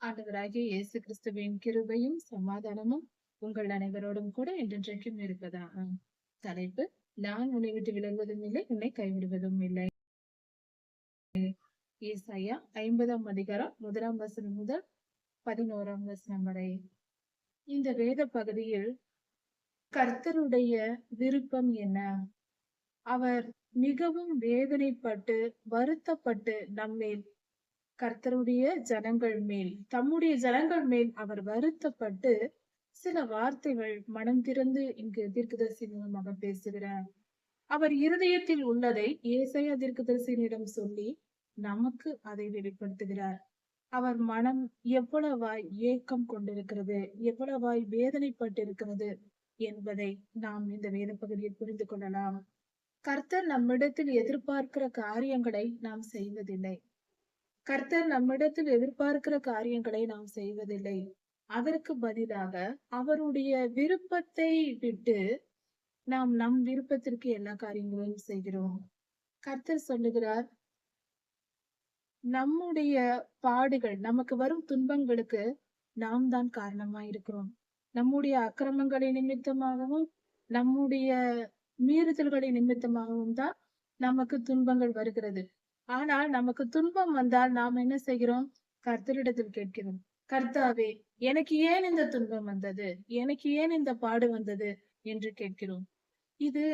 ஆண்டவராகிய இயேசு கிறிஸ்துவின் கிருபையும் சமாதானமும் உங்கள் அனைவரோடும் கூட என்றென்றைக்கும் இருப்பதாக. தலைப்பு: நான் உன்னை விட்டு விலகுவதும் இல்லை, உன்னை கைவிடுவதும் இல்லை. ஏசாயா 50ஆம் அதிகாரம் 1ஆம் வசனம் முதல் 11ஆம் வசனம் வரை. இந்த வேத பகுதியில் கர்த்தருடைய விருப்பம் என்ன? அவர் மிகவும் வேதனைப்பட்டு வருத்தப்பட்டு நம்மேல், கர்த்தருடைய ஜனங்கள் மேல், தம்முடைய ஜனங்கள் மேல் அவர் வருத்தப்பட்டு சில வார்த்தைகள் மனம் திறந்து இங்கு தீர்க்கதரிசி மூலமாக பேசுகிறார். அவர் இருதயத்தில் உள்ளதை ஏசாயா தீர்க்கதரிசியிடம் சொல்லி நமக்கு அதை வெளிப்படுத்துகிறார். அவர் மனம் எவ்வளவாய் ஏக்கம் கொண்டிருக்கிறது, எவ்வளவாய் வேதனைப்பட்டிருக்கிறது என்பதை நாம் இந்த வேத பகுதியில் புரிந்து கொள்ளலாம். கர்த்தர் நம்மிடத்தில் எதிர்பார்க்கிற காரியங்களை நாம் செய்வதில்லை. கர்த்தர் நம்மிடத்தில் எதிர்பார்க்கிற காரியங்களை நாம் செய்வதில்லை. அதற்கு பதிலாக அவருடைய விருப்பத்தை விட்டு நாம் நம் விருப்பத்திற்கு எல்லா காரியங்களையும் செய்கிறோம். கர்த்தர் சொல்லுகிறார், நம்முடைய பாடுகள், நமக்கு வரும் துன்பங்களுக்கு நாம் தான் காரணமாயிருக்கிறோம். நம்முடைய அக்கிரமங்களின் நிமித்தமாகவும் நம்முடைய மீறுதல்களின் நிமித்தமாகவும் தான் நமக்கு துன்பங்கள் வருகிறது. ஆனால் நமக்கு துன்பம் வந்தால் நாம் என்ன செய்கிறோம்? கர்த்தரிடத்தில் கேட்கிறோம், கர்த்தாவே, எனக்கு ஏன் இந்த துன்பம் வந்தது, எனக்கு ஏன் இந்த பாடு வந்தது என்று கேட்கிறோம். இது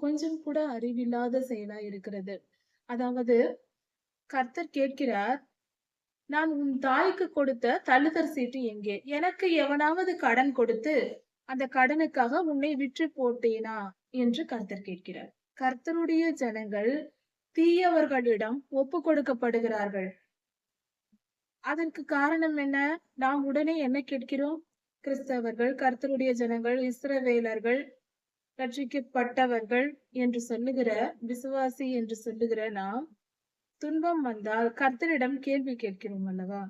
கொஞ்சம் கூட அறிவில்லாத செயலா இருக்கிறது. அதாவது கர்த்தர் கேட்கிறார், நான் உன் தாய்க்கு கொடுத்த தள்ளுதற் சீட்டு எங்கே? எனக்கு எவனாவது கடன் கொடுத்து அந்த கடனுக்காக உன்னை விற்று போட்டேனா என்று கர்த்தர் கேட்கிறார். கர்த்தருடைய ஜனங்கள் தீயவர்களிடம் ஒப்பு கொடுக்கப்படுகிறார்கள். அதற்கு காரணம் என்ன? நாம் உடனே என்ன கேட்கிறோம்? கிறிஸ்தவர்கள், கர்த்தருடைய ஜனங்கள், இஸ்ரவேலர்கள், ரட்சிக்கப்பட்டவர்கள் என்று சொல்லுகிற, விசுவாசி என்று சொல்லுகிற நாம் துன்பம் வந்தால் கர்த்தரிடம் கேள்வி கேட்கிறோம் அல்லவா?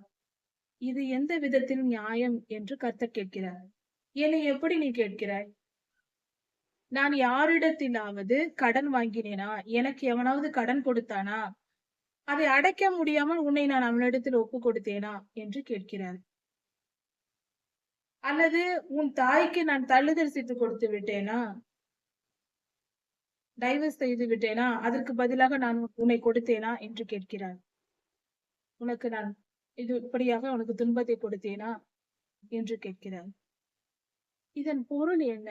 இது எந்த விதத்தில் நியாயம் என்று கர்த்தர் கேட்கிறார். என்னை எப்படி நீ கேட்கிறாய்? நான் யாரிடத்திலாவது கடன் வாங்கினேனா? எனக்கு எவனாவது கடன் கொடுத்தானா? அதை அடைக்க முடியாமல் உன்னை நான் அவனிடத்தில் ஒப்பு கொடுத்தேனா என்று கேட்கிறார். அல்லது உன் தாய்க்கு நான் தள்ளுதல் சீட்டு கொடுத்து விட்டேனா? டைவர்ஸ் செய்து விட்டேனா? அதற்கு பதிலாக நான் உன்னை கொடுத்தேனா என்று கேட்கிறார். உனக்கு நான் இது இப்படியாக உனக்கு துன்பத்தை கொடுத்தேனா என்று கேட்கிறார். இதன் பொருள் என்ன?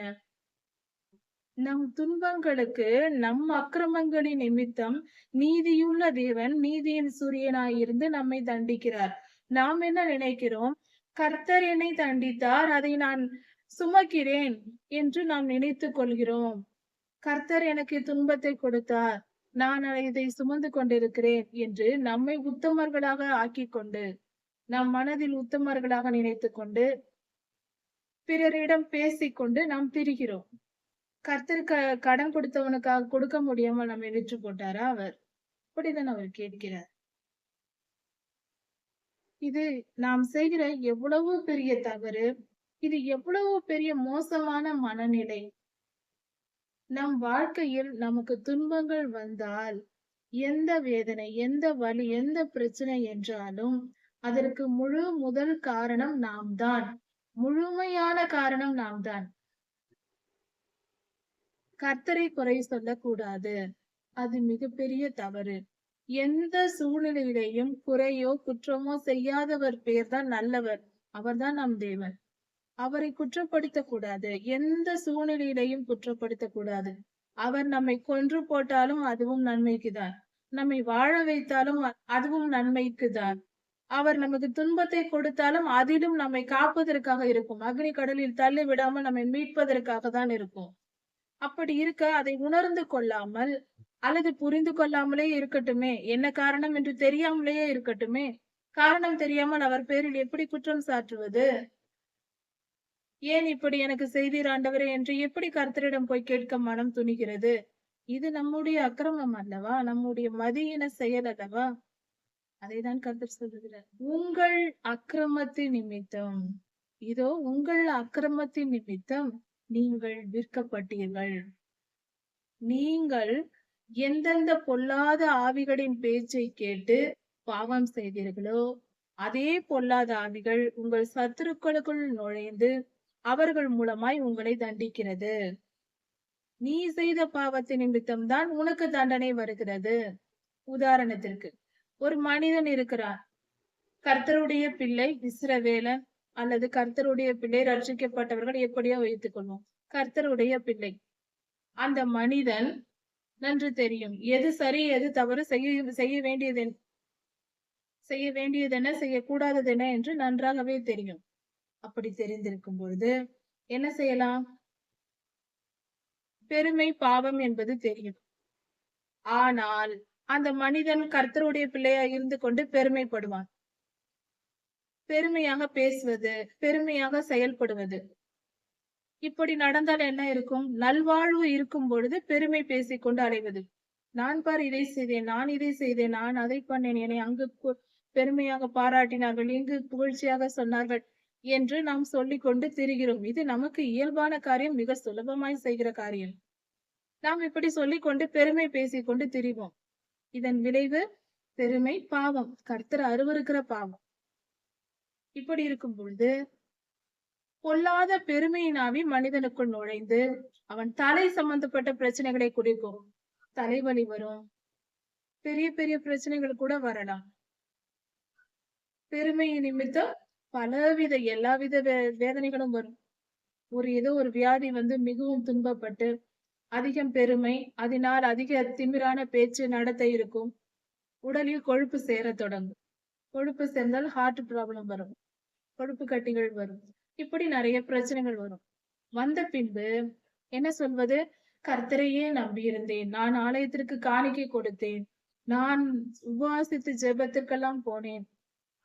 நம் துன்பங்களுக்கு, நம் அக்கிரமங்களின் நிமித்தம் நீதியுள்ள தேவன் நீதியின் சூரியனாயிருந்து நம்மை தண்டிக்கிறார். நாம் என்ன நினைக்கிறோம்? கர்த்தர் என்னை தண்டித்தார், அதை நான் சுமக்கிறேன் என்று நாம் நினைத்துக் கொள்கிறோம். கர்த்தர் எனக்கு துன்பத்தை கொடுத்தார், நான் இதை சுமந்து கொண்டிருக்கிறேன் என்று நம்மை உத்தமர்களாக ஆக்கிக் கொண்டு, நம் மனதில் உத்தமர்களாக நினைத்துக் கொண்டு, பிறரிடம் பேசிக்கொண்டு நாம் திரிகிறோம். கர்த்தர் கடன் கொடுத்தவனுக்காக கொடுக்க முடியாமல் நம்ம விற்று போட்டாரா? அவர் அப்படிதான் அவர் கேட்கிறார். இது நாம் செய்கிற எவ்வளவு பெரிய தவறு, இது எவ்வளவு பெரிய மோசமான மனநிலை. நம் வாழ்க்கையில் நமக்கு துன்பங்கள் வந்தால், எந்த வேதனை, எந்த வலி, எந்த பிரச்சனை என்றாலும் அதற்கு முதல் காரணம் நாம் தான். முழுமையான காரணம் நாம் தான். கர்த்தரை குறை சொல்லக்கூடாது. அது மிகப்பெரிய தவறு. எந்த சூழ்நிலையிலையும் குறையோ குற்றமோ செய்யாதவர் பேர்தான் நல்லவர். அவர்தான் நம் தேவன். அவரை குற்றப்படுத்தக் கூடாது. எந்த சூழ்நிலையிலையும் குற்றப்படுத்தக் கூடாது. அவர் நம்மை கொன்று போட்டாலும் அதுவும் நன்மைக்குதான். நம்மை வாழ வைத்தாலும் அதுவும் நன்மைக்குதான். அவர் நமக்கு துன்பத்தை கொடுத்தாலும் அதிலும் நம்மை காப்பதற்காக இருக்கும். அக்னி கடலில் தள்ளி விடாமல் நம்மை மீட்பதற்காக தான் இருக்கும். அப்படி இருக்க அதை உணர்ந்து கொள்ளாமல் அல்லது புரிந்து கொள்ளாமலே இருக்கட்டுமே, என்ன காரணம் என்று தெரியாமலேயே இருக்கட்டுமே, காரணம் தெரியாமல் அவர் பேரில் எப்படி குற்றம் சாட்டுவது? ஏன் இப்படி எனக்கு செய்தீர் ஆண்டவரே என்று எப்படி கர்த்தரிடம் போய் கேட்க மனம் துணிகிறது? இது நம்முடைய அக்கிரமம் அல்லவா? நம்முடைய மதியின செயல் அல்லவா? அதைதான் கர்த்தர் சொல்லுகிறார். உங்கள் அக்கிரமத்தின் நிமித்தம், இதோ உங்கள் அக்கிரமத்தின் நிமித்தம் நீங்கள் விற்கப்பட்டீர்கள். நீங்கள் எந்தெந்த பொல்லாத ஆவிகளின் பேச்சை கேட்டு பாவம் செய்தீர்களோ அதே பொல்லாத ஆவிகள் உங்கள் சத்துருக்களுக்குள் நுழைந்து அவர்கள் மூலமாய் உங்களை தண்டிக்கிறது. நீ செய்த பாவத்தின் நிமித்தம் தான் உனக்கு தண்டனை வருகிறது. உதாரணத்திற்கு, ஒரு மனிதன் இருக்கிறான். கர்த்தருடைய பிள்ளை இஸ்ரவேலன் அல்லது கர்த்தருடைய பிள்ளை ரட்சிக்கப்பட்டவர்கள் எப்படியோ வைத்துக் கொள்வோம். கர்த்தருடைய பிள்ளை. அந்த மனிதன் நன்று தெரியும். எது சரி, எது தவறு, செய்ய வேண்டியதென்ன, செய்யக்கூடாததென்ன என்று நன்றாகவே தெரியும். அப்படி தெரிந்திருக்கும் பொழுது என்ன செய்யலாம்? பெருமை பாவம் என்பது தெரியும். ஆனால் அந்த மனிதன் கர்த்தருடைய பிள்ளையா இருந்து கொண்டு பெருமைப்படுவான். பெருமையாக பேசுவது, பெருமையாக செயல்படுவது. இப்படி நடந்தால் என்ன இருக்கும்? நல்வாழ்வு இருக்கும் பொழுது பெருமை பேசிக்கொண்டு அலைவது. நான் பார் இதை செய்தேன், நான் இதை செய்தேன், நான் அதை பண்ணேன், என்னை அங்கு பெருமையாக பாராட்டினார்கள், இங்கு புகழ்ச்சியாக சொன்னார்கள் என்று நாம் சொல்லிக் கொண்டு திரிகிறோம். இது நமக்கு இயல்பான காரியம், மிக சுலபமாய் செய்கிற காரியம். நாம் இப்படி சொல்லிக்கொண்டு பெருமை பேசிக்கொண்டு திரிவோம். இதன் விளைவு பெருமை பாவம், கர்த்தர் அருவருக்கிற பாவம். இப்படி இருக்கும் பொழுது பொல்லாத பெருமையின் ஆவி மனிதனுக்குள் நுழைந்து அவன் தலை சம்பந்தப்பட்ட பிரச்சனைகளை குடிக்கும். தலைவலி வரும், பெரிய பெரிய பிரச்சனைகள் கூட வரலாம். பெருமையின் நிமித்தம் பலவித எல்லாவித வேதனைகளும் வரும். ஏதோ ஒரு வியாதி வந்து மிகவும் துன்பப்பட்டு அதிகம் பெருமை, அதனால் அதிக திமிரான பேச்சு நடத்தை இருக்கும். உடலில் கொழுப்பு சேர தொடங்கும். கொழுப்பு சேர்ந்தால் ஹார்ட் ப்ராப்ளம் வரும், கொழுப்பு கட்டிகள் வரும். இப்படி நிறைய பிரச்சனைகள் வரும். வந்த பின்பு என்ன சொல்வது? கர்த்தரையே நம்பியிருந்தேன், நான் ஆலயத்திற்கு காணிக்கை கொடுத்தேன், நான் உபவாசித்து ஜெபத்திற்கெல்லாம் போனேன்,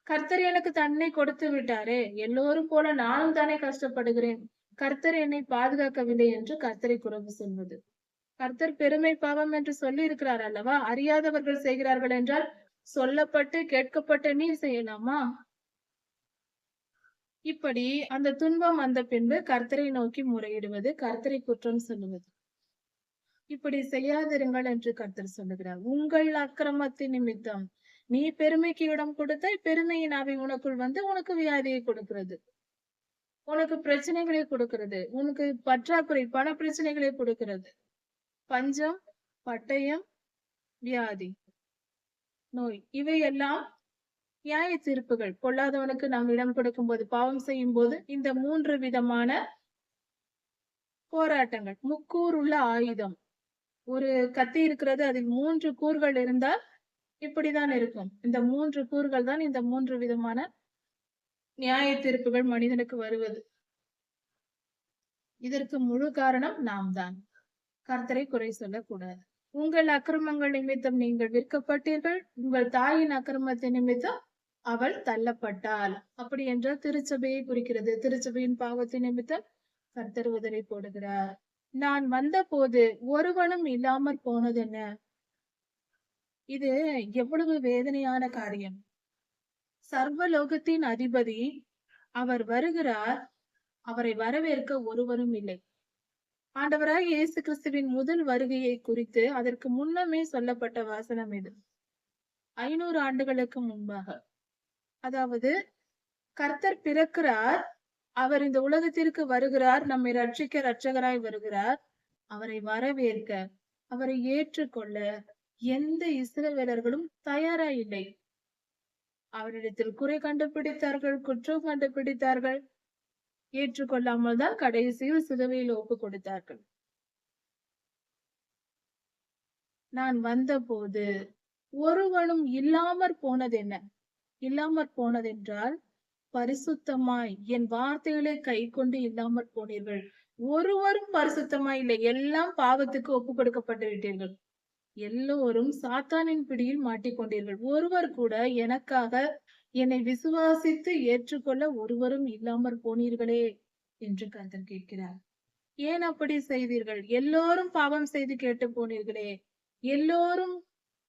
கர்த்தர் எனக்கு தன்னை கொடுத்து விட்டாரே, எல்லோரும் போல நானும் தானே கஷ்டப்படுகிறேன், கர்த்தர் என்னை பாதுகாக்கவில்லை என்று கர்த்தரை குறைவு சொல்வது. கர்த்தர் பெருமை பாவம் என்று சொல்லி இருக்கிறார் அல்லவா? அறியாதவர்கள் செய்கிறார்கள் என்றால் சொல்லப்பட்டு கேட்கப்பட்ட நீ செய்யலாமா? இப்படி அந்த துன்பம் வந்த பின்பு கர்த்தரை நோக்கி முறையிடுவது, கர்த்தரை குற்றம் சொல்லுவது. இப்படி செய்யாதிருங்கள் என்று கர்த்தர் சொல்லுகிறார். உங்கள் அக்கிரமத்தின் நிமித்தம் நீ பெருமைக்கு இடம் கொடுத்தாய், பெருமையின் ஆவி உனக்குள் வந்து உனக்கு வியாதியை கொடுக்கிறது, உனக்கு பிரச்சனைகளை கொடுக்கிறது, உனக்கு பற்றாக்குறை பண பிரச்சனைகளை கொடுக்கிறது. பஞ்சம், பட்டயம், வியாதி, நோய், இவையெல்லாம் நியாய தீர்ப்புகள். பொல்லாதவனுக்கு நாம் இடம் கொடுக்கும் போது, பாவம் செய்யும் போது இந்த 3 விதமான போராட்டங்கள். முக்கூர் உள்ள ஆயுதம். ஒரு கத்தி இருக்கிறது, அதில் 3 கூர்கள் இருந்தால் இப்படிதான் இருக்கும். இந்த 3 கூர்கள் தான் இந்த 3 விதமான நியாய தீர்ப்புகள் மனிதனுக்கு வருவது. இதற்கு முழு காரணம் நாம் தான். கர்த்தரை குறை சொல்லக்கூடாது. உங்கள் அக்கிரமங்கள் நிமித்தம் நீங்கள் விற்கப்பட்டீர்கள், உங்கள் தாயின் அக்கிரமத்தின் நிமித்தம் அவள் தள்ளப்பட்டாள். அப்படி என்றால் திருச்சபையை குறிக்கிறது. திருச்சபையின் பாவத்தின் நிமித்தம் கர்த்தர் உதறி போடுகிறார். நான் வந்த போது ஒருவனும் இல்லாமற் போனதென்ன? இது எவ்வளவு வேதனையான காரியம். சர்வலோகத்தின் அதிபதி அவர் வருகிறார், அவரை வரவேற்க ஒருவரும் இல்லை. ஆண்டவராய் இயேசு கிறிஸ்துவின் முதல் வருகையை குறித்து அதற்கு முன்னமே சொல்லப்பட்ட வாசனம் இது. 500 ஆண்டுகளுக்கு முன்பாக. அதாவது கர்த்தர் பிறக்கிறார், அவர் இந்த உலகத்திற்கு வருகிறார், நம்மை ரட்சிக்க ரட்சகராய் வருகிறார். அவரை வரவேற்க, அவரை ஏற்றுக்கொள்ள எந்த இஸ்ரவேலர்களும் தயாராய் இல்லை. அவரிடத்தில் குறை கண்டுபிடித்தார்கள், குற்றம் கண்டுபிடித்தார்கள், ஏற்றுக்கொள்ளாமல் தான் கடைசியில் சிலுவையில் ஒப்பு கொடுத்தார்கள். நான் வந்தபோது ஒருவனும் இல்லாமற் போனதென்ன? இல்லாமற் போனதென்றால் பரிசுத்தமாய் என் வார்த்தைகளை கை கொண்டு இல்லாமற் போனீர்கள். ஒருவரும் பரிசுத்தமாய் இல்லை, எல்லாம் பாவத்துக்கு ஒப்பு கொடுக்கப்பட்டு விட்டீர்கள். எல்லோரும் சாத்தானின் பிடியில் மாட்டிக்கொண்டீர்கள். ஒருவர் கூட எனக்காக என்னை விசுவாசித்து ஏற்றுக்கொள்ள ஒருவரும் இல்லாமற் போனீர்களே என்று கர்த்தர் கேட்கிறார். ஏன் அப்படி செய்தீர்கள்? எல்லோரும் பாவம் செய்து கேட்டு போனீர்களே, எல்லோரும்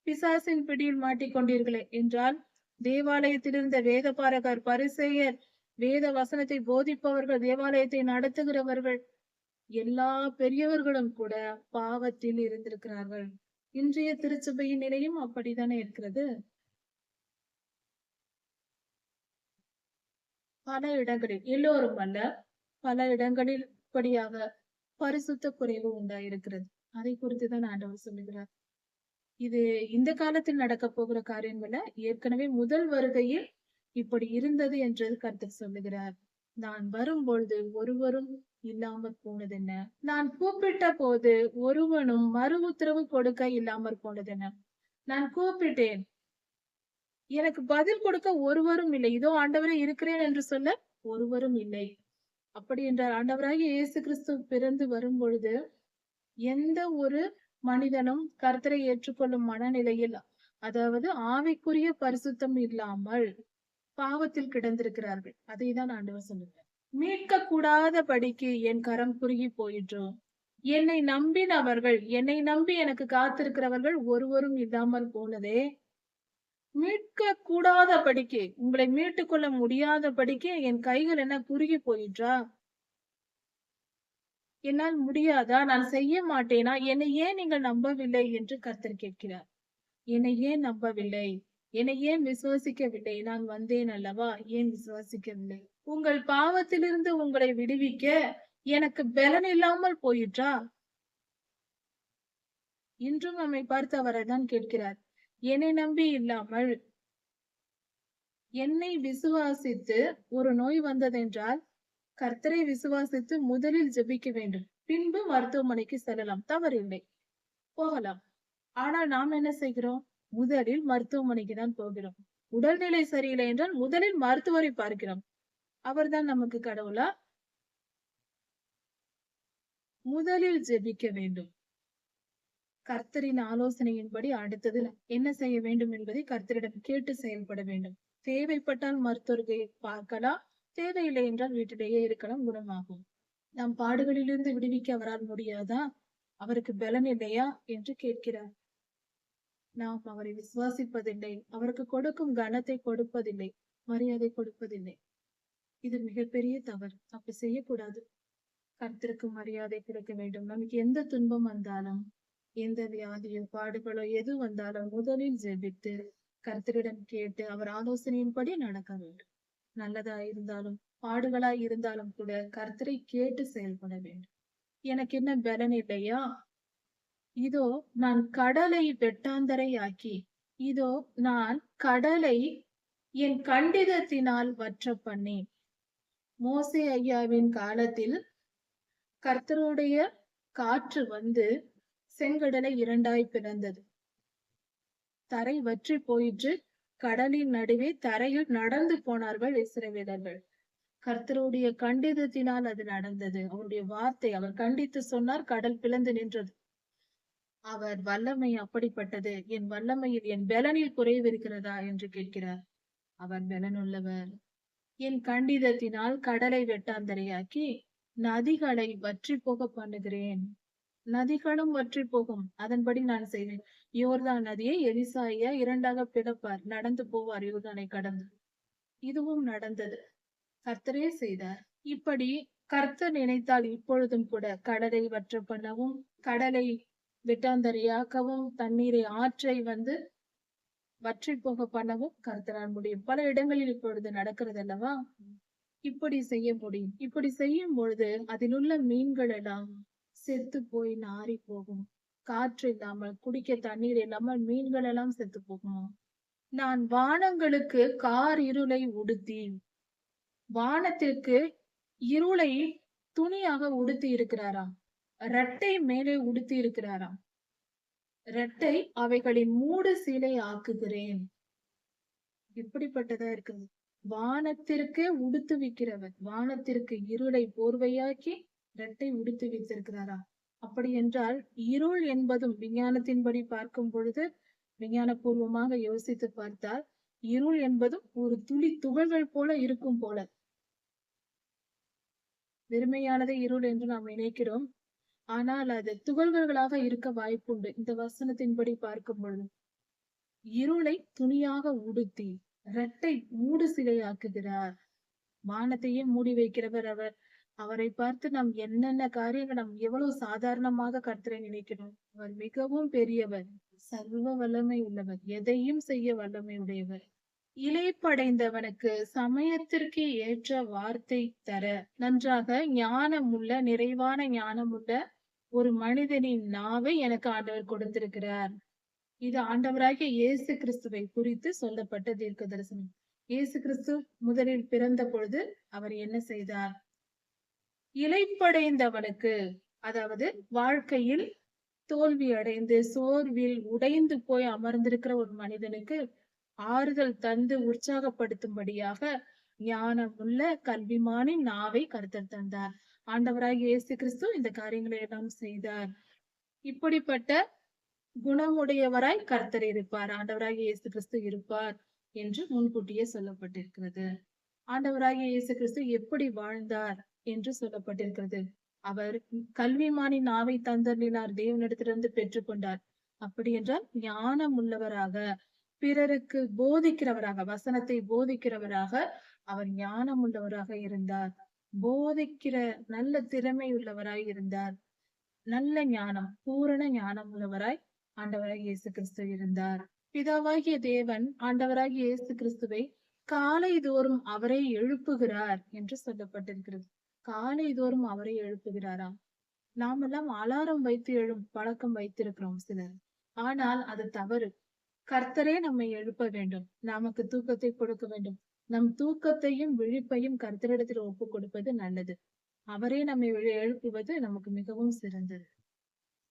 பிசாசின் பிடியில் மாட்டிக்கொண்டீர்களே என்றால், தேவாலயத்தில் இருந்த வேதபாரகர், பரிசேயர், வேத வசனத்தை போதிப்பவர்கள், தேவாலயத்தை நடத்துகிறவர்கள், எல்லா பெரியவர்களும் கூட பாவத்தில் இருந்திருக்கிறார்கள். இன்றைய திருச்சபையின் நிலையும் அப்படித்தானே இருக்கிறது. பல இடங்களில், எல்லோரும் அல்ல, பல இடங்களில் இப்படியாக பரிசுத்த குறைவு உண்டாயிருக்கிறது. அதை குறித்துதான் ஆண்டவர் சொல்லுகிறார். இது இந்த காலத்தில் நடக்கப் போகிற காரியம் அல்ல. ஏற்கனவே முதல் வருகையில் இப்படி இருந்தது என்று கர்த்தர் சொல்லுகிறார். நான் வரும்பொழுது ஒருவரும் இல்லாமற் போனதென்ன? நான் கூப்பிட்ட போது ஒருவனும் மறு உத்தரவு கொடுக்க இல்லாமற் போனதென்ன? நான் கூப்பிட்டேன். எனக்கு பதில் கொடுக்க ஒருவரும் இல்லை. இதோ ஆண்டவரே இருக்கிறேன் என்று சொல்ல ஒருவரும் இல்லை. அப்படி என்றால் ஆண்டவராகிய இயேசு கிறிஸ்து பிறந்து வரும்பொழுது எந்த ஒரு மனிதனும் கர்த்தரை ஏற்றுக்கொள்ளும் மனநிலையில், அதாவது ஆவிக்குரிய பரிசுத்தம் இல்லாமல் பாவத்தில் கிடந்திருக்கிறார்கள். அதைதான் ஆண்டவர் சொல்லுகிறார். மீட்க கூடாத படிக்கு என் கரம் குறுகி போயிற்றோ. என்னை நம்பினவர்கள், என்னை நம்பி எனக்கு காத்திருக்கிறவர்கள் ஒருவரும் இல்லாமல் போனதே. மீட்க கூடாத படிக்கு, உங்களை மீட்டுக் கொள்ள முடியாத படிக்கு என் கைகள் என்ன குறுகி போயிற்றா? என்னால் முடியாதா? நான் செய்ய மாட்டேனா? என்னை ஏன் நீங்கள் நம்பவில்லை என்று கர்த்தர் கேட்கிறார். என்னை ஏன் நம்பவில்லை? என்னை ஏன் விசுவாசிக்கவில்லை? நான் வந்தேன் அல்லவா? ஏன் விசுவாசிக்கவில்லை? உங்கள் பாவத்திலிருந்து உங்களை விடுவிக்க எனக்கு பலன் இல்லாமல் போயிற்றா? இன்றும் நம்மை பார்த்து அவரைதான் கேட்கிறார். என்னை நம்பி இல்லாமல் என்னை விசுவாசித்து ஒரு நோய் வந்ததென்றால் கர்த்தரை விசுவாசித்து முதலில் ஜெபிக்க வேண்டும். பின்பு மருத்துவமனைக்கு செல்லலாம், தவறில்லை, போகலாம். ஆனால் நாம் என்ன செய்கிறோம்? முதலில் மருத்துவமனைக்கு தான் போகிறோம். உடல்நிலை சரியில்லை என்றால் முதலில் மருத்துவரை பார்க்கிறோம். அவர்தான் நமக்கு கடவுளா? முதலில் ஜெபிக்க வேண்டும். கர்த்தரின் ஆலோசனையின்படி அடுத்தது என்ன செய்ய வேண்டும் என்பதை கர்த்தரிடம் கேட்டு செயல்பட வேண்டும். தேவைப்பட்டால் மருத்துவரை பார்க்கலாம், தேவையில்லை என்றால் வீட்டிலேயே இருக்கலாம், குணமாகும். நம் பாடுகளிலிருந்து விடுவிக்க அவரால் முடியாதா? அவருக்கு பலன் இல்லையா என்று கேட்கிறார். நாம் அவரை விசுவாசிப்பதில்லை, அவருக்கு கொடுக்கும் கனத்தை கொடுப்பதில்லை, மரியாதை கொடுப்பதில்லை. இது மிகப்பெரிய தவறு. அப்படி செய்யக்கூடாது. கர்த்தருக்கு மரியாதை கொடுக்க வேண்டும். நமக்கு எந்த துன்பம் வந்தாலும், எந்த வியாதியோ பாடுகளோ எது வந்தாலும் முதலில் ஜெபித்து கர்த்தரிடம் கேட்டு அவர் ஆலோசனையின்படி நடக்க வேண்டும். நல்லதா இருந்தாலும் பாடுகளாய் இருந்தாலும் கூட கர்த்தரை கேட்டு செயல்பட வேண்டும். எனக்கு என்ன பலன் இல்லையா? இதோ நான் கடலை வெட்டாந்தரை ஆக்கி, இதோ நான் கடலை என் கண்டிதத்தினால் வற்ற பண்ணேன். மோசே ஐயாவின் காலத்தில் கர்த்தருடைய காற்று வந்து செங்கடலை இரண்டாய் பிளந்தது. தரை வற்றி போயிற்று. கடலின் நடுவே தரையில் நடந்து போனார்கள் இஸ்ரவேலர்கள். கர்த்தருடைய கண்டிதத்தினால் அது நடந்தது. அவருடைய வார்த்தை, அவர் கண்டித்து சொன்னார், கடல் பிளந்து நின்றது. அவர் வல்லமை அப்படிப்பட்டது. என் வல்லமையில், என் பலனில் குறைவு இருக்கிறதா என்று கேட்கிறார். அவர் பலனுள்ளவர். என் கண்டிதத்தினால் கடலை வெட்டாந்தரையாக்கி நதிகளை வற்றி போக பண்ணுகிறேன். நதிகளும் வற்றி போகும், அதன்படி நான் செய்வேன். யோர்தான் நதியை எலிசாயா இரண்டாக பிளப்பார், நடந்து போவார் யோர்தானை கடந்து. இதுவும் நடந்தது. கர்த்தரே செய்தார். இப்படி கர்த்தர் நினைத்தால் இப்பொழுதும் கூட கடலை வற்ற பண்ணவும், கடலை வெட்டாந்தரையாக்கவும், தண்ணீரை ஆற்றை வந்து வற்றி போக பண்ணவும் கர்த்தரால் முடியும். பல இடங்களில் இப்பொழுது நடக்கிறது அல்லவா? இப்படி செய்ய முடியும். இப்படி செய்யும் பொழுது அதில் உள்ள மீன்கள் எல்லாம் செத்து போய் நாறி போகும். காற்று இல்லாமல், குடிக்க தண்ணீர் இல்லாமல் மீன்கள் எல்லாம் செத்து போகும். நான் வானங்களுக்கு கார் இருளை உடுத்தி, வானத்திற்கு இருளை துணியாக உடுத்தி இருக்கிறாராம். இரட்டை மேலே உடுத்தி இருக்கிறாராம். இரட்டை அவைகளின் மூடு சீலை ஆக்குகிறேன். எப்படிப்பட்டதா இருக்குது? வானத்திற்கே உடுத்து வைக்கிறவர், வானத்திற்கு இருளை போர்வையாக்கி இரட்டை உடுத்து வைத்திருக்கிறாரா? அப்படி என்றால் இருள் என்பதும் விஞ்ஞானத்தின்படி பார்க்கும் பொழுது, விஞ்ஞான பூர்வமாக யோசித்து பார்த்தால் இருள் என்பதும் ஒரு துளி துகள்கள் போல இருக்கும் போல. வெறுமையானதை இருள் என்று நாம் நினைக்கிறோம். ஆனால் அது துகள்களாக இருக்க வாய்ப்புண்டு. இந்த வசனத்தின்படி பார்க்கும் பொழுது இருளை துணியாக உடுத்தி இரட்டை மூடு சிலையாக்குகிறார். வானத்தையே மூடி வைக்கிறவர் அவர். அவரை பார்த்து நாம் என்னென்ன காரியங்கள், நாம் எவ்வளவு சாதாரணமாக கர்த்தரை நினைக்கிறோம். அவர் மிகவும் பெரியவர், சர்வ வல்லமை உள்ளவர், எதையும் செய்ய வல்லமை உடையவர். இளைப்படைந்தவனுக்கு சமயத்திற்கு ஏற்ற வார்த்தை தர நன்றாக ஞானமுள்ள நிறைவான ஞானமுள்ள ஒரு மனிதனின் நாவை எனக்கு ஆண்டவர் கொடுத்திருக்கிறார். இது ஆண்டவராகிய இயேசு கிறிஸ்துவை குறித்து சொல்லப்பட்ட தீர்க்க தரிசனம். இயேசு கிறிஸ்து முதலில் பிறந்த பொழுது அவர் என்ன செய்தார்? இளைப்படைந்தவனுக்கு, அதாவது வாழ்க்கையில் தோல்வி அடைந்து சோர்வில் உடைந்து போய் அமர்ந்திருக்கிற ஒரு மனிதனுக்கு ஆறுதல் தந்து உற்சாகப்படுத்தும்படியாக ஞானமுள்ள கல்விமானின் நாவை கர்த்தர் தந்தார். ஆண்டவராகிய இயேசு கிறிஸ்து இந்த காரியங்களை எல்லாம் செய்தார். இப்படிப்பட்ட குணமுடையவராய் கர்த்தர் இருப்பார், ஆண்டவராகிய இயேசு கிறிஸ்து இருப்பார் என்று முன்கூட்டியே சொல்லப்பட்டிருக்கிறது. ஆண்டவராகிய இயேசு கிறிஸ்து எப்படி வாழ்ந்தார் என்று சொல்லப்பட்டிருக்கிறது. அவர் கல்விமானின் நாவை தந்தருளினார், தேவனிடத்திலிருந்து பெற்றுக்கொண்டார். அப்படி என்றால் ஞானம் உள்ளவராக, பிறருக்கு போதிக்கிறவராக, வசனத்தை போதிக்கிறவராக அவர் ஞானம் உள்ளவராக இருந்தார். போதிக்கிற நல்ல திறமை உள்ளவராய் இருந்தார். நல்ல ஞானம், பூரண ஞானம் உள்ளவராய் ஆண்டவராகிய இயேசு கிறிஸ்து இருந்தார். பிதாவாகிய தேவன் ஆண்டவராகிய இயேசு கிறிஸ்துவை காலை தோறும் அவரை எழுப்புகிறார் என்று சொல்லப்பட்டிருக்கிறது. காலை தோறும் அவரை எழுப்புகிறாராம். நாமெல்லாம் அலாரம் வைத்து எழும் பழக்கம் வைத்திருக்கிறோம் சிலர். ஆனால் அது தவறு. கர்த்தரே நம்மை எழுப்ப வேண்டும், நமக்கு தூக்கத்தை கொடுக்க வேண்டும். நம் தூக்கத்தையும் விழிப்பையும் கர்த்தரிடத்தில் ஒப்பு கொடுப்பது நல்லது. அவரே நம்மை எழுப்புவது நமக்கு மிகவும் சிறந்தது.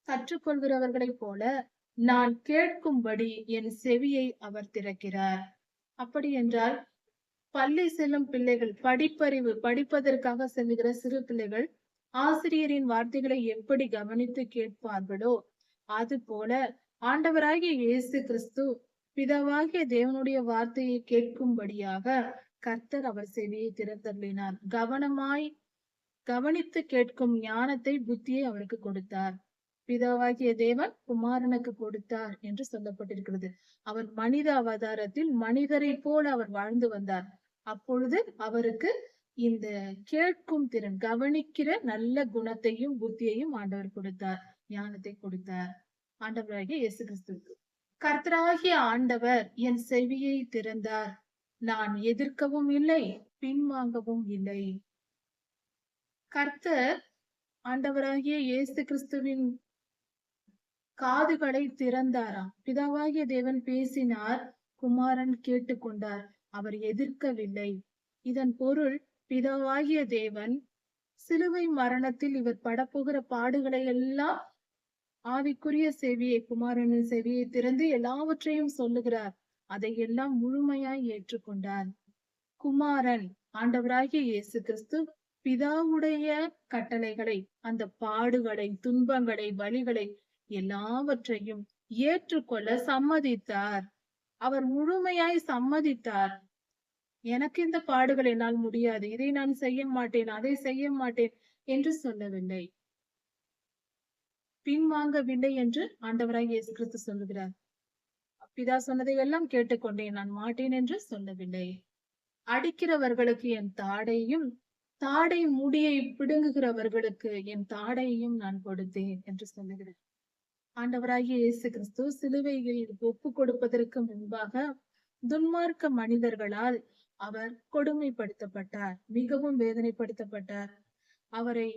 கற்றுக்கொள்கிறவர்களைப் போல நான் கேட்கும்படி என் செவியை அவர் திறக்கிறார். அப்படி என்றால் பள்ளி செல்லும் பிள்ளைகள், படிப்பதற்காக செல்லுகிற சிறு பிள்ளைகள் ஆசிரியரின் வார்த்தைகளை எப்படி கவனித்து கேட்பார்களோ அது போல ஆண்டவராகிய இயேசு கிறிஸ்து பிதாவாகிய தேவனுடைய வார்த்தையை கேட்கும்படியாக கர்த்தர் அவர் செவியை திறந்தருளினார். கவனித்து கேட்கும் ஞானத்தை, புத்தியை அவருக்கு கொடுத்தார். பிதாவாகிய தேவன் குமாரனுக்கு கொடுத்தார் என்று சொல்லப்பட்டிருக்கிறது. அவர் மனித அவதாரத்தில் மனிதரை போல அவர் வாழ்ந்து வந்தார். அப்பொழுது அவருக்கு இந்த கேட்கும் திறன், கவனிக்கிற நல்ல குணத்தையும் புத்தியையும் ஆண்டவர் கொடுத்தார், ஞானத்தை கொடுத்தார். ஆண்டவராகிய இயேசு கிறிஸ்துவுக்கு கர்த்தராகிய ஆண்டவர் என் செவியை திறந்தார், நான் எதிர்க்கவும் இல்லை பின்வாங்கவும் இல்லை. கர்த்தர் ஆண்டவராகிய இயேசு கிறிஸ்துவின் காதுகளை திறந்தாராம். பிதாவாகிய தேவன் பேசினார், குமாரன் கேட்டுக்கொண்டார், அவர் எதிர்க்கவில்லை. இதன் பொருள் பிதாவாகிய தேவன் சிலுவை மரணத்தில் இவர் படப்போகிற பாடுகளை எல்லாம் ஆவிக்குரிய செவியை, குமாரனின் செவியை திறந்து எல்லாவற்றையும் சொல்லுகிறார். அதை எல்லாம் முழுமையாய் ஏற்றுக்கொண்டார். குமாரன் ஆண்டவராகிய இயேசு கிறிஸ்து பிதாவுடைய கட்டளைகளை, அந்த பாடுகளை, துன்பங்களை, வலிகளை எல்லாவற்றையும் ஏற்றுக்கொள்ள சம்மதித்தார். அவர் முழுமையாய் சம்மதித்தார். எனக்கு இந்த பாடுகள் என்னால் முடியாது, இதை நான் செய்ய மாட்டேன், அதை செய்ய மாட்டேன் என்று சொல்லவில்லை, பின்வாங்கவில்லை என்று ஆண்டவராய் இயேசு கிறிஸ்து சொல்லுகிறார். பிதா சொன்னதை எல்லாம் கேட்டுக்கொண்டேன், நான் மாட்டேன் என்று சொல்லவில்லை. அடிக்கிறவர்களுக்கு என் தாடையும், தாடை முடியை பிடுங்குகிறவர்களுக்கு என் தாடையையும் நான் கொடுத்தேன் என்று சொல்லுகிறேன். ஆண்டவராகிய இயேசு கிறிஸ்து சிலுவையில் ஒப்பு கொடுப்பதற்கு முன்பாக துன்மார்க்க மனிதர்களால் அவர் கொடுமைப்படுத்தப்பட்டார், மிகவும் வேதனைப்படுத்தப்பட்டார். அவரை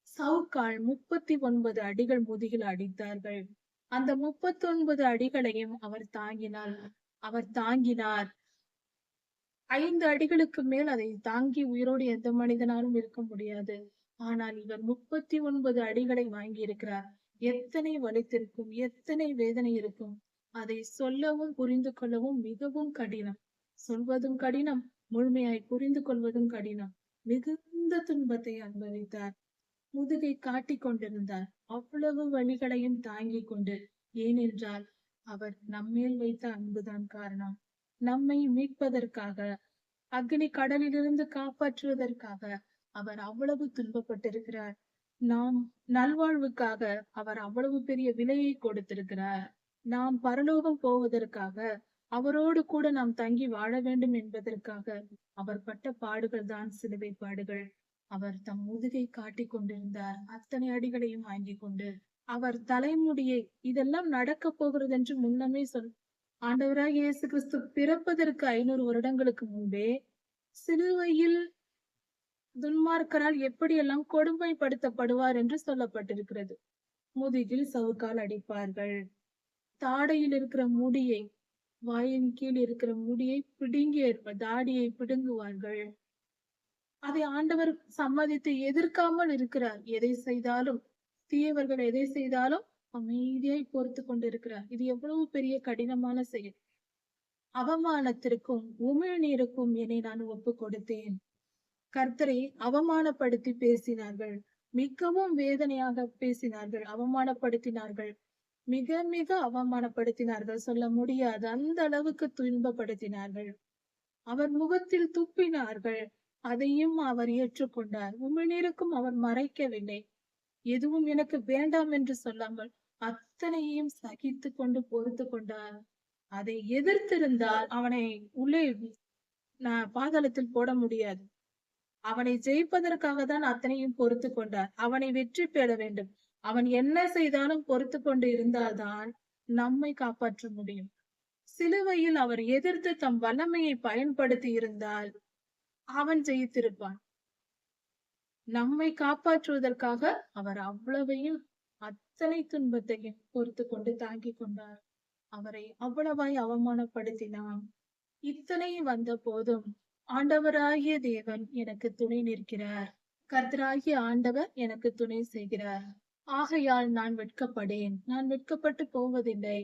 சவுக்கால் 39 அடிகள் முதுகில் அடித்தார்கள். அந்த 39 அடிகளையும் அவர் தாங்கினார். 5 அடிகளுக்கு மேல் அதை தாங்கி உயிரோடு எந்த மனிதனாலும் இருக்க முடியாது. ஆனால் இவர் 39 அடிகளை வாங்கி இருக்கிறார். எத்தனை வலித்திருக்கும், எத்தனை வேதனை இருக்கும். அதை சொல்லவும் புரிந்து கொள்ளவும் மிகவும் கடினம். சொல்வதும் கடினம், முழுமையாய் புரிந்து கொள்வதும் கடினம். மிகுந்த துன்பத்தை அனுபவித்தார். முதுகை காட்டிக் கொண்டிருந்தார், அவ்வளவு வழிகளையும் தாங்கிக் கொண்டு. ஏனென்றால் அவர் நம்மேல் வைத்த அன்புதான் காரணம். நம்மை மீட்பதற்காக, அக்னி கடலிலிருந்து காப்பாற்றுவதற்காக அவர் அவ்வளவு துன்பப்பட்டிருக்கிறார். நாம் நல்வாழ்வுக்காக அவர் அவ்வளவு பெரிய விலையை கொடுத்திருக்கிறார். நாம் பரலோகம் போவதற்காக, அவரோடு கூட நாம் தங்கி வாழ வேண்டும் என்பதற்காக அவர் பட்ட பாடுகள் தான் சிலுவை பாடுகள். அவர் தம் முதுகை காட்டிக் கொண்டிருந்தார், அத்தனை அடிகளையும் வாங்கி கொண்டு. அவர் தலைமுடியை, இதெல்லாம் நடக்க போகிறது என்று முன்னமே ஆண்டவராகிய இயேசு கிறிஸ்து பிறப்பதற்கு 500 வருடங்களுக்கு முன்பே சிலுவையில் துன்மார்க்கரால் எப்படியெல்லாம் கொடுமைப்படுத்தப்படுவார் என்று சொல்லப்பட்டிருக்கிறது. முதுகில் சவுக்கால் அடிப்பார்கள். தாடையில் இருக்கிற முடியை, வாயின் கீழ் இருக்கிற முடியை பிடுங்கி தாடியை பிடுங்குவார்கள். அதை ஆண்டவர் சம்மதித்து எதிர்க்காமல் இருக்கிறார். எதை செய்தாலும், தீயவர்கள் எதை செய்தாலும் அமைதியாய் பொறுத்து கொண்டிருக்கிறார். இது எவ்வளவு பெரிய கடினமான செயல். அவமானத்திற்கும் உமிழ்நீருக்கும் என்னை நான் ஒப்பு கொடுத்தேன். கர்த்தரை அவமானப்படுத்தி பேசினார்கள். மிகவும் வேதனையாக பேசினார்கள், அவமானப்படுத்தினார்கள். மிக மிக அவமானப்படுத்தினார்கள், சொல்ல முடியாது அந்த அளவுக்கு துன்பப்படுத்தினார்கள். அவர் முகத்தில் துப்பினார்கள், அதையும் அவர் ஏற்றுக்கொண்டார். உமிழ்நீருக்கும் அவர் மறைக்கவில்லை. எதுவும் எனக்கு வேண்டாம் என்று சொல்லாமல் அத்தனையும் சகித்து கொண்டு பொறுத்து கொண்டார். அதை எதிர்த்திருந்தால் அவனை உள்ளே பாதாளத்தில் போட முடியாது. அவனை ஜெயிப்பதற்காக தான் அத்தனையும் பொறுத்து கொண்டார். அவனை வெற்றி பெற வேண்டும். அவன் என்ன செய்தாலும் பொறுத்து கொண்டு இருந்தால்தான் நம்மை காப்பாற்ற முடியும். சிலுவையில் அவர் எதிர்த்து தம் வல்லமையை பயன்படுத்தி இருந்தால் அவன் ஜெயித்திருப்பான். நம்மை காப்பாற்றுவதற்காக அவர் அவ்வளவையும் அத்தனை துன்பத்தையும் பொறுத்து கொண்டு தாங்கிக் கொண்டார். அவரை அவ்வளவாய் அவமானப்படுத்தினான். இத்தனை வந்த போதும் ஆண்டவராகிய தேவன் எனக்கு துணை நிற்கிறார். கர்த்தராகிய ஆண்டவர் எனக்கு துணை செய்கிறார். ஆகையால் நான் வெட்கப்படேன், நான் வெட்கப்பட்டு போவதில்லை,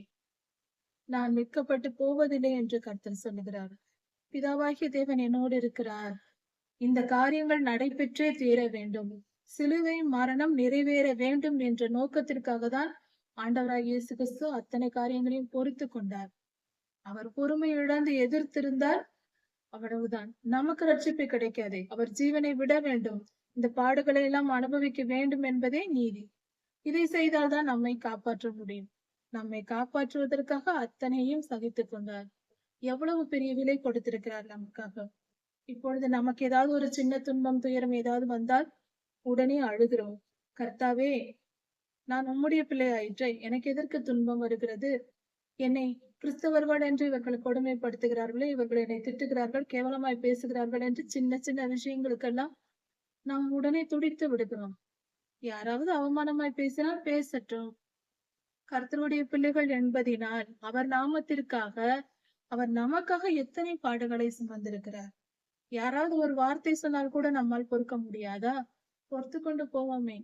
நான் வெட்கப்பட்டு போவதில்லை என்று கர்த்தர் சொல்லுகிறார். பிதாவாகிய தேவன் என்னோடு இருக்கிறார். இந்த காரியங்கள் நடைபெற்றே தீர வேண்டும், சிலுவை மரணம் நிறைவேற வேண்டும் என்ற நோக்கத்திற்காக தான் ஆண்டவராகிய இயேசு கிறிஸ்து அத்தனை காரியங்களையும் பொறுத்து கொண்டார். அவர் பொறுமை இழந்து எதிர்த்திருந்தால் அவ்வளவுதான், நமக்கு ரட்சிப்பு கிடைக்காதே. அவர் ஜீவனை விட வேண்டும், இந்த பாடுகளை எல்லாம் அனுபவிக்க வேண்டும் என்பதே நீதி. இதை செய்தால்தான் நம்மை காப்பாற்ற முடியும். நம்மை காப்பாற்றுவதற்காக அத்தனையும் சகித்துக் கொண்டார். எவ்வளவு பெரிய விலை கொடுத்திருக்கிறார் நமக்காக. இப்பொழுது நமக்கு ஏதாவது ஒரு சின்ன துன்பம், துயரம் ஏதாவது வந்தால் உடனே அழுகிறோம். கர்த்தாவே, நான் உம்முடைய பிள்ளை ஆயிற்றே, எனக்கு எதற்கு துன்பம் வருகிறது? என்னை கிறிஸ்தவர்கள் என்று இவர்கள் கொடுமைப்படுத்துகிறார்களே, இவர்கள் என்னை திட்டுகிறார்கள், கேவலமாய் பேசுகிறார்கள் என்று சின்ன சின்ன விஷயங்களுக்கெல்லாம் நாம் உடனே துடித்து விடுகிறோம். யாராவது அவமானமாய் பேசினால் பேசட்டும். கர்த்தருடைய பிள்ளைகள் என்பதினால் அவர் நாமத்திற்காக அவர் நமக்காக எத்தனை பாடுகளை சுமந்திருக்கிறார். யாராவது ஒரு வார்த்தை சொன்னால் கூட நம்மால் பொறுக்க முடியாதா? பொறுத்து கொண்டு போவோமே.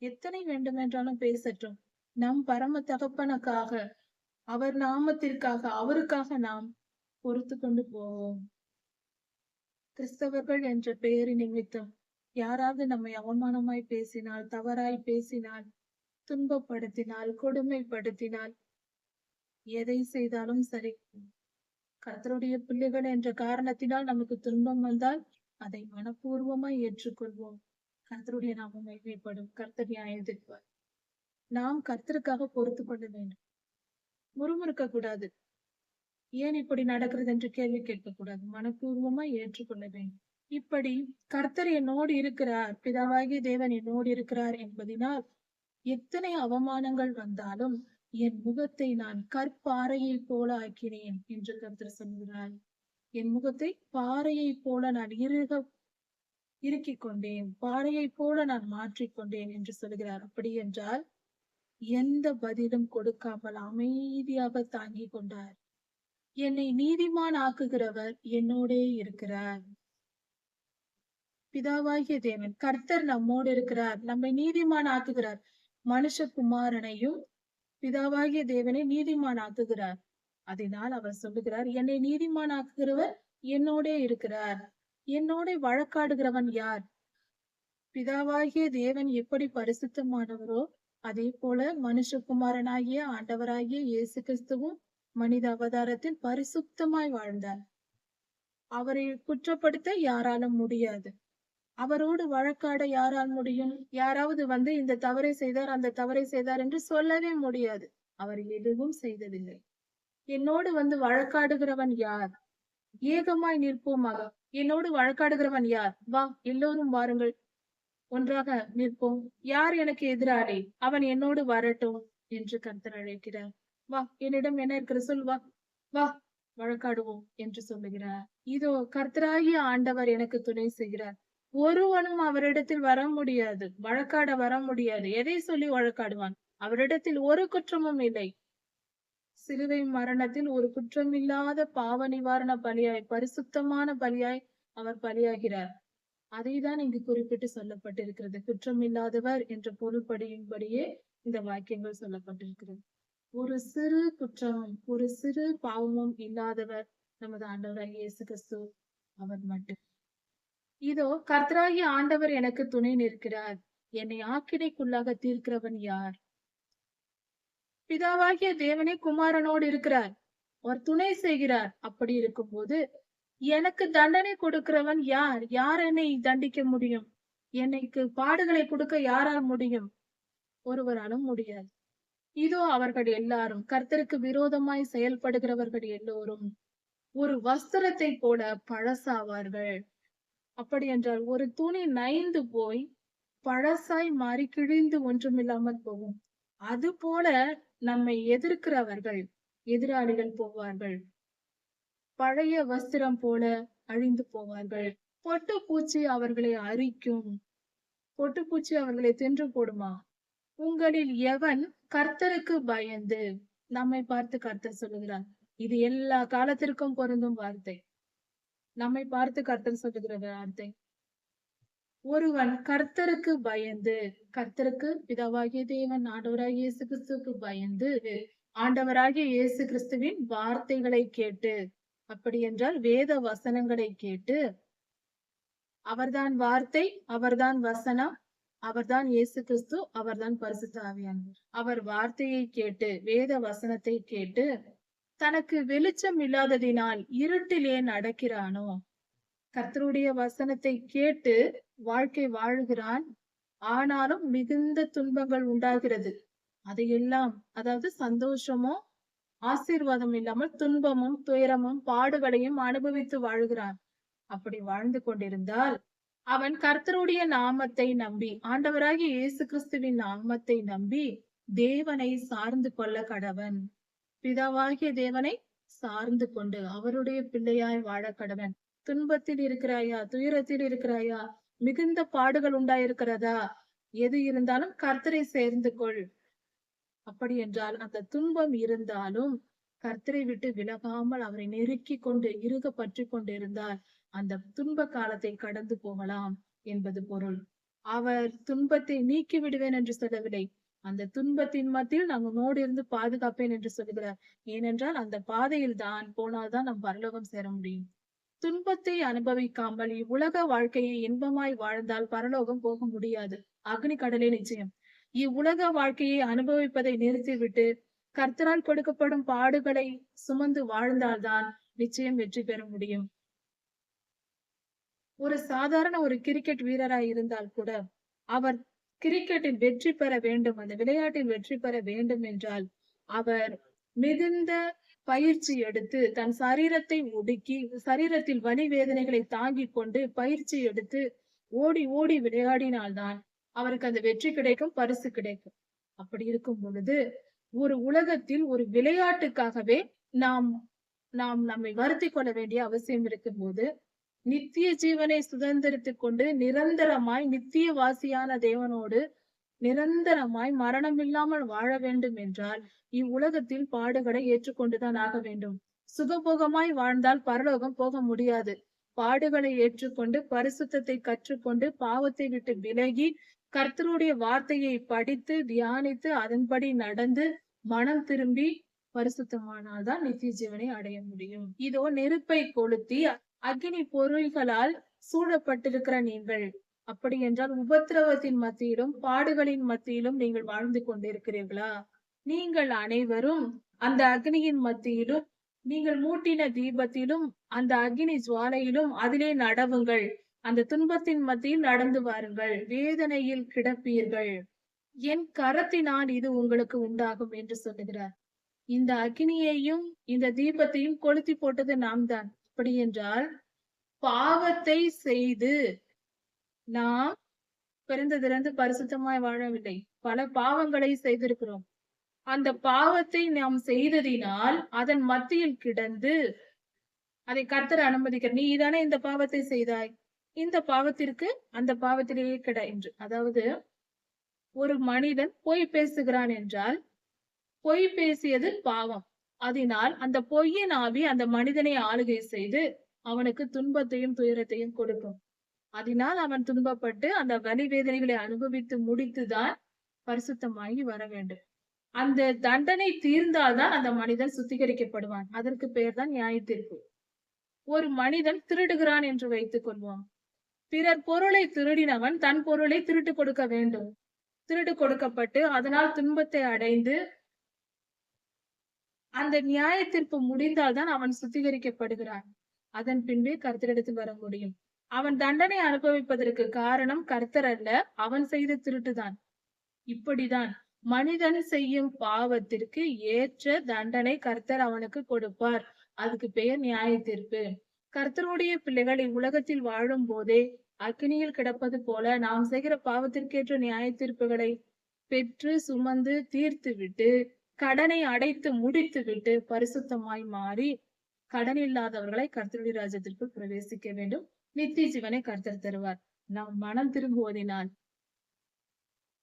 எத்தனை வேண்டுமென்றாலும் பேசட்டும். நம் பரம தகப்பனுக்காக, அவர் நாமத்திற்காக, அவருக்காக நாம் பொறுத்து கொண்டு போவோம். கிறிஸ்தவர்கள் என்ற பெயரின் நிமித்தம் யாராவது நம்மை அவமானமாய் பேசினால், தவறாய் பேசினால், துன்பப்படுத்தினால், கொடுமைப்படுத்தினால், எதை செய்தாலும் சரி, கர்த்தருடைய பிள்ளைகள் என்ற காரணத்தினால் நமக்கு துன்பம் வந்தால் அதை மனப்பூர்வமாய் ஏற்றுக்கொள்வோம். கர்த்தருடைய நாமம் மகிமைப்படும். கர்த்தர் நியாயம் தீர்ப்பார். நாம் கர்த்தருக்காக பொறுத்து கொள்ள வேண்டும். முறுமுறுக்க கூடாது. ஏன் இப்படி நடக்கிறது என்று கேள்வி கேட்கக்கூடாது. மனப்பூர்வமாய் ஏற்றுக்கொள்ள வேண்டும். இப்படி கர்த்தர் என்னோடு இருக்கிறார், பிதாவாகிய தேவன் என்னோடு இருக்கிறார் என்பதினால் எத்தனை அவமானங்கள் வந்தாலும் என் முகத்தை நான் கற்பாறையை போல ஆக்கினேன் என்று கர்த்தர் சொல்கிறார். என் முகத்தை பாறையை போல நான் இறுக்கிக் கொண்டேன், பாறையை போல நான் மாற்றிக்கொண்டேன் என்று சொல்கிறார். அப்படி என்றால் எந்த பதிலும் கொடுக்காமல் அமைதியாக தாங்கிக் கொண்டார். என்னை நீதிமான் ஆக்குகிறவர் என்னோடே இருக்கிறார். பிதாவாகிய தேவன் கர்த்தர் நம்மோடு இருக்கிறார், நம்மை நீதிமான் ஆக்குகிறார். மனுஷகுமாரனையும் பிதாவாகிய தேவனை நீதிமான் ஆக்குகிறார். அதனால் அவர் சொல்லுகிறார், என்னை நீதிமான் ஆக்குகிறவர் என்னோடே இருக்கிறார். என்னோட வழக்காடுகிறவன் யார்? பிதாவாகிய தேவன் எப்படி பரிசுத்தமானவரோ அதே போல மனுஷகுமாரனாகிய ஆண்டவராகிய இயேசு கிறிஸ்துவும் மனித அவதாரத்தில் பரிசுத்தமாய் வாழ்ந்தார். அவரை குற்றப்படுத்த யாராலும் முடியாது. அவரோடு வழக்காட யாரால் முடியும்? யாராவது வந்து இந்த தவறை செய்தார், அந்த தவறை செய்தார் என்று சொல்லவே முடியாது. அவர் எதுவும் செய்ததில்லை. என்னோடு வந்து வழக்காடுகிறவன் யார்? ஏகமாய் நிற்போமாக. என்னோடு வழக்காடுகிறவன் யார்? வா, எல்லோரும் வாருங்கள், ஒன்றாக நிற்போம். யார் எனக்கு எதிராளி? அவன் என்னோடு வரட்டும் என்று கர்த்தர் அழைக்கிறார். வா, என்னிடம் என்ன இருக்கிறது சொல், வா, வா, வழக்காடுவோம் என்று சொல்லுகிறார். இதோ கர்த்தராகிய ஆண்டவர் எனக்கு துணை செய்கிறார். ஒருவனும் அவரிடத்தில் வர முடியாது, வழக்காட வர முடியாது. எதை சொல்லி வழக்காடுவான்? அவரிடத்தில் ஒரு குற்றமும் இல்லை. சிலுவை மரணத்தில் ஒரு குற்றமில்லாத பாவ நிவாரண பலியாய், பரிசுத்தமான பலியாய் அவர் பலியாகிறார். அதைதான் இங்கு குறிப்பிட்டு சொல்லப்பட்டிருக்கிறது. குற்றமில்லாதவர் என்ற பொருள்படியின்படியே இந்த வாக்கியங்கள் சொல்லப்பட்டிருக்கிறது. ஒரு சிறு குற்றமும் ஒரு சிறு பாவமும் இல்லாதவர் நமது ஆண்டவராகிய இயேசு கிறிஸ்து அவர் மட்டும். இதோ கர்த்தராகிய ஆண்டவர் எனக்கு துணை நிற்கிறார். என்னை ஆக்கினைக்குள்ளாக தீர்க்கிறவன் யார்? பிதாவாகிய தேவனே குமாரனோடு இருக்கிறார். அவர் துணை செய்கிறார். அப்படி இருக்கும்போது எனக்கு தண்டனை கொடுக்கிறவன் யார்? யார் என்னை தண்டிக்க முடியும்? என்னைக்கு பாடுகளை கொடுக்க யாரால் முடியும்? ஒருவராலும் முடியாது. இதோ அவர்கள் எல்லாரும் கர்த்தருக்கு விரோதமாய் செயல்படுகிறவர்கள் எல்லோரும் ஒரு வஸ்திரத்தை போல பழசாவார்கள். அப்படி என்றால் ஒரு துணி நைந்து போய் பழசாய் மாறி கிழிந்து ஒன்றுமில்லாமல் போகும். அது போல நம்மை எதிர்க்கிறவர்கள், எதிராளிகள் போவார்கள். பழைய வஸ்திரம் போல அழிந்து போவார்கள். பொட்டுப்பூச்சி அவர்களை அரிக்கும். பொட்டுப்பூச்சி அவர்களை தின்று போடுமா? உங்களில் எவன் கர்த்தருக்கு பயந்து, நம்மை பார்த்து கர்த்தர் சொல்லுகிறார். இது எல்லா காலத்திற்கும் பொருந்தும் வார்த்தை. நம்மை பார்த்து கர்த்தர் சொல்லுகிற வார்த்தை. ஒருவன் கர்த்தருக்கு பயந்து, கர்த்தருக்கு பிதாவாகிய தேவன் ஆண்டவராகிய இயேசு கிறிஸ்துவுக்கு பயந்து, ஆண்டவராகிய இயேசு கிறிஸ்துவின் வார்த்தைகளை கேட்டு, அப்படி என்றால் வேத வசனங்களை கேட்டு, அவர்தான் வார்த்தை, அவர்தான் வசனம், அவர்தான் இயேசு கிறிஸ்து, அவர்தான் பரிசுத்த ஆவியானவர். அவர் வார்த்தையை கேட்டு, வேத வசனத்தை கேட்டு, தனக்கு வெளிச்சம் இல்லாததினால் இருட்டிலே நடக்கிறானோ, கர்த்தருடைய வசனத்தை கேட்டு வாழ்க்கை வாழுகிறான். ஆனாலும் மிகுந்த துன்பங்கள் உண்டாகிறது. அதையெல்லாம், அதாவது சந்தோஷமோ ஆசீர்வாதம் இல்லாமல் துன்பமும் துயரமும் பாடுகளையும் அனுபவித்து வாழுகிறான். அப்படி வாழ்ந்து கொண்டிருந்தால் அவன் கர்த்தருடைய நாமத்தை நம்பி, ஆண்டவராகிய இயேசு கிறிஸ்துவின் நாமத்தை நம்பி தேவனை சார்ந்து கொள்ள கடவன். பிதாவாகிய தேவனை சார்ந்து கொண்டு அவருடைய பிள்ளையாய் வாழ கடவன். துன்பத்தில் இருக்கிறாயா? துயரத்தில் இருக்கிறாயா? மிகுந்த பாடுகள் உண்டாயிருக்கிறதா? எது இருந்தாலும் கர்த்தரை சேர்ந்து கொள். அப்படி என்றால் அந்த துன்பம் இருந்தாலும் கர்த்தரை விட்டு விலகாமல் அவரை நெருக்கி கொண்டு இறுக பற்றி கொண்டு இருந்தால் அந்த துன்ப காலத்தை கடந்து போகலாம் என்பது பொருள். அவர் துன்பத்தை நீக்கி விடுவேன் என்று சொல்லவில்லை. அந்த துன்பத்தின் மத்தியில் நான் உன்னோடு இருந்து பாதுகாப்பேன் என்று சொல்கிறார். ஏனென்றால் அந்த பாதையில் தான் போனால்தான் நம் பரலோகம் சேர முடியும். துன்பத்தை அனுபவிக்காமல் இவ்வுலக வாழ்க்கையை இன்பமாய் வாழ்ந்தால் பரலோகம் போக முடியாது. அக்னி கடலே நிச்சயம். இவ்வுலக வாழ்க்கையை அனுபவிப்பதை நிறுத்திவிட்டு கர்த்தரால் கொடுக்கப்படும் பாடுகளை சுமந்து வாழ்ந்தால்தான் நிச்சயம் வெற்றி பெற முடியும். ஒரு சாதாரண ஒரு கிரிக்கெட் வீரராய் இருந்தால் கூட அவர் கிரிக்கெட்டில் வெற்றி பெற வேண்டும், அந்த விளையாட்டில் வெற்றி பெற வேண்டும் என்றால் அவர் மிகுந்த பயிற்சி எடுத்து தன் சரீரத்தை ஒடுக்கி, சரீரத்தில் வலி வேதனைகளை தாங்கிக் கொண்டு பயிற்சி எடுத்து ஓடி ஓடி விளையாடினால்தான் அவருக்கு அந்த வெற்றி கிடைக்கும், பரிசு கிடைக்கும். அப்படி இருக்கும் பொழுது ஒரு உலகத்தில் ஒரு விளையாட்டுக்காகவே நாம் நாம் நம்மை வருத்திக் கொள்ள வேண்டிய அவசியம் இருக்கும் போது நித்திய ஜீவனை சுதந்திரித்துக் கொண்டு நிரந்தரமாய் நித்திய வாசியான தேவனோடு நிரந்தரமாய் மரணம் இல்லாமல் வாழ வேண்டும் என்றால் இவ்வுலகத்தில் பாடுகளை ஏற்றுக்கொண்டுதான் ஆக வேண்டும். சுகபோகமாய் வாழ்ந்தால் பரலோகம் போக முடியாது. பாடுகளை ஏற்றுக்கொண்டு பரிசுத்தத்தை கற்றுக்கொண்டு பாவத்தை விட்டு விலகி கர்த்தருடைய வார்த்தையை படித்து தியானித்து அதன்படி நடந்து மனம் திரும்பி பரிசுத்தமானால்தான் நித்திய ஜீவனை அடைய முடியும். இதோ நெருப்பை கொளுத்தி அக்னி பொருள்களால் சூழப்பட்டிருக்கிற நீங்கள், அப்படி என்றால் உபத்திரவத்தின் மத்தியிலும் பாடுகளின் மத்தியிலும் நீங்கள் வாழ்ந்து கொண்டிருக்கிறீர்களா? நீங்கள் அனைவரும் அந்த அக்னியின் மத்தியிலும் நீங்கள் மூட்டின தீபத்திலும் அந்த அக்னி ஜுவாலையிலும் அதிலே நடவுங்கள். அந்த துன்பத்தின் மத்தியில் நடந்து வாருங்கள். வேதனையில் கிடப்பீர்கள். என் கரத்தினால் இது உங்களுக்கு உண்டாகும் என்று சொல்லுகிறார். இந்த அக்னியையும் இந்த தீபத்தையும் கொளுத்தி போட்டது நாம் தான். அப்படி என்றால் பாவத்தை செய்து நாம் பிறந்ததிலிருந்து பரிசுத்தமாய் வாழவில்லை. பல பாவங்களை செய்திருக்கிறோம். அந்த பாவத்தை நாம் செய்ததினால் அதன் மத்தியில் கிடந்து அதை கர்த்தர் அனுமதிக்கிறார். நீதானே இந்த பாவத்தை செய்தாய். இந்த பாவத்திற்கு அந்த பாவத்திலேயே கிட என்று. அதாவது ஒரு மனிதன் பொய் பேசுகிறான் என்றால், பொய் பேசியது பாவம். அதனால் அந்த பொய்யின் ஆவி அந்த மனிதனை ஆளுகை செய்து அவனுக்கு துன்பத்தையும் துயரத்தையும் கொடுக்கும். அதனால் அவன் துன்பப்பட்டு அந்த வலி வேதனைகளை அனுபவித்து முடித்துதான் பரிசுத்தமாகி வர வேண்டும். அந்த தண்டனை தீர்ந்தால்தான் அந்த மனிதன் சுத்திகரிக்கப்படுவான். அதற்கு பெயர் தான் நியாயத்தீர்ப்பு. ஒரு மனிதன் திருடுகிறான் என்று வைத்துக் கொள்வோம். பிறர் பொருளை திருடினவன் தன் பொருளை திருட்டு கொடுக்க வேண்டும். திருடு கொடுக்கப்பட்டு அதனால் துன்பத்தை அடைந்து அந்த நியாயத்தீர்ப்பு முடிந்தால்தான் அவன் சுத்திகரிக்கப்படுகிறான். அதன் பின்பே கர்த்தரிடத்தில் வர முடியும். அவன் தண்டனை அனுபவிப்பதற்கு காரணம் கர்த்தர் அல்ல, அவன் செய்த திருட்டுதான். இப்படிதான் மனிதன் செய்யும் பாவத்திற்கு ஏற்ற தண்டனை கர்த்தர் அவனுக்கு கொடுப்பார். அதுக்கு பெயர் நியாயத்தீர்ப்பு. கர்த்தருடைய பிள்ளைகள் இவ்வுலகத்தில் வாழும் போதே அக்கினியில் கிடப்பது போல நாம் செய்கிற பாவத்திற்கேற்ற நியாயத்தீர்ப்புகளை பெற்று சுமந்து தீர்த்து விட்டு கடனை அடைத்து முடித்து விட்டு பரிசுத்தமாய் மாறி கடன் இல்லாதவர்களை கர்த்தருடைய ராஜ்யத்திற்குள் பிரவேசிக்க வேண்டும். நித்திய ஜீவனை கர்த்தர் தருவார். நாம் மனம் திரும்புவதினால்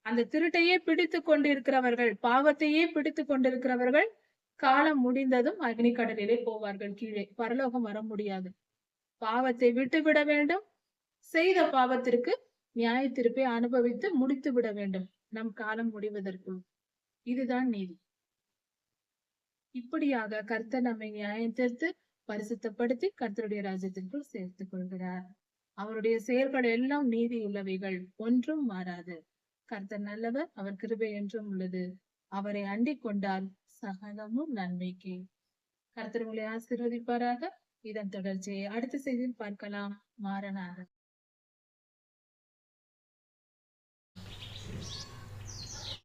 அந்த திருட்டையே பிடித்துக் கொண்டிருக்கிறவர்கள், பாவத்தையே பிடித்துக் கொண்டிருக்கிறவர்கள் காலம் முடிந்ததும் அக்னி கடலிலே போவார்கள். கீழே பரலோகம் வர முடியாது. பாவத்தை விட்டு விட வேண்டும். செய்த பாவத்திற்கு நியாயத்தீர்ப்பை அனுபவித்து முடித்து விட வேண்டும் நம் காலம் முடிவதற்குள். இதுதான் நீதி. இப்படியாக கர்த்தர் நம்மை நியாயம் தீர்த்து பரிசுத்தப்படுத்தி கர்த்தருடைய ராஜ்யத்திற்குள் சேர்த்துக் கொள்கிறார். அவருடைய செயல்கள் எல்லாம் நீதி உள்ளவைகள், ஒன்றும் மாறாது. கர்த்தர் நல்லவர், அவர் கிருபை என்றும் உள்ளது. அவரை அண்டிக் கொண்டால் சகலமும் நன்மைக்கு. கர்த்தர் உங்களை ஆசீர்வதிப்பாராக. இதன் தொடர்ச்சியை அடுத்த செய்தியில் பார்க்கலாம். மாறனாக.